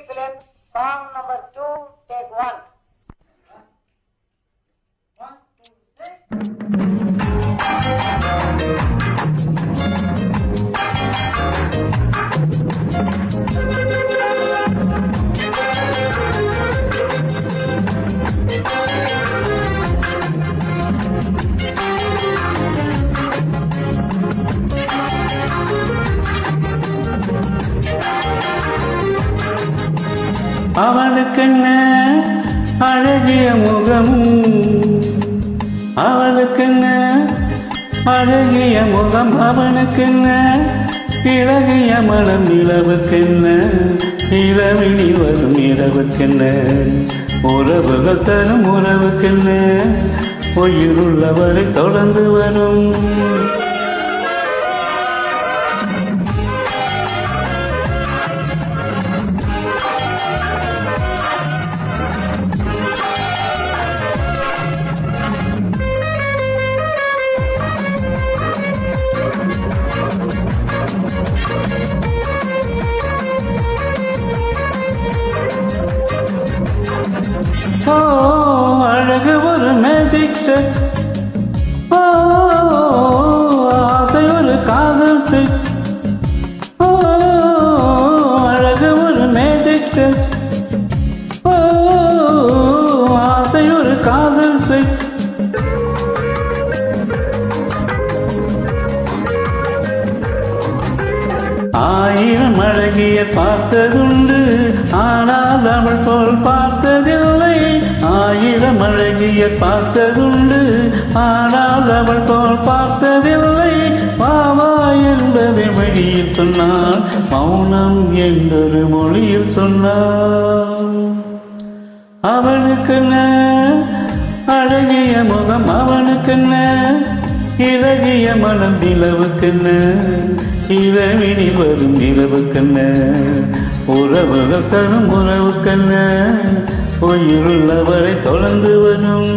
Films, song number 2, take 1. 1, அவளுக்கென்ன அழகிய முகம், அவளுக்கென்ன அழகிய முகம், அவனுக்கென்ன இழகிய மனம், நிலவுக்கென்ன இரவினில் வரும் இரவுக்கென்ன உறவுகள் தரும் உறவுக்கென்ன உயிருள்ளவரை தொடர்ந்து வரும். ஓ அழகு ஒரு மேஜிக் டச், ஓ ஆசை ஒரு காதல் ஸ்விட்ச், ஓ அழகு ஒரு மேஜிக் டச், ஓ ஆசை ஒரு காதல் ஸ்விட்ச். ஆயிரம் அழகிய பார்த்ததுண்டு, ஆனால் அவள் போல் பார்த்ததில்லை. ஆயிரம் அழகிய பார்த்ததுண்டு, ஆனால் அவள் போல் பார்த்ததில்லை. பாவா என்பதை வழியில் சொன்னாள், மௌனம் என்றொரு மொழியில் சொன்னாள். அவனுக்கென்ன அழகிய முகம், அவனுக்கென்ன இலகிய மனம், நிலவுக்கென்ன இரவினில் வரும் இரவுக்கென்ன உறவுகள் தரும் உறவுக்கென்ன உயிருள்ளவரை தொடர்ந்து வரும்.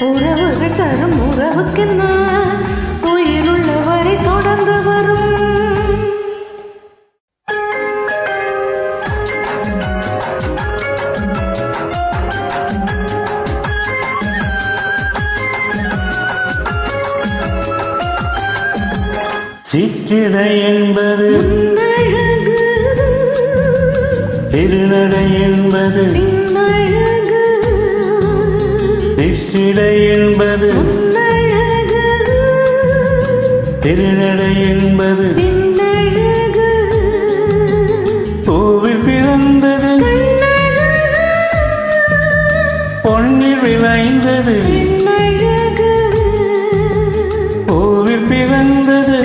உறவுகள் தரும் உறவுக்கென்ன உயிருள்ளவரை தொடர்ந்து வரும். சிற்றிடை என்பது திருநடை என்பது, சிற்றிடை என்பது திருநடை என்பது, பூவில் பிறந்தது பொன்னில் விளைந்தது, பூவில் பிறந்தது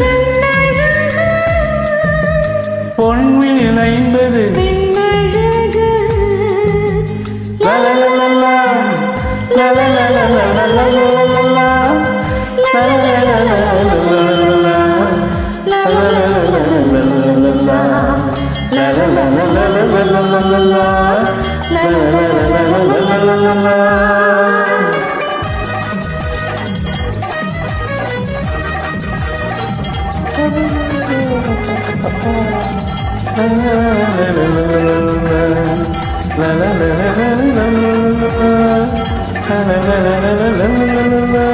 பொன்னில் விளைந்தது. la la la la la la la la la la la la la la la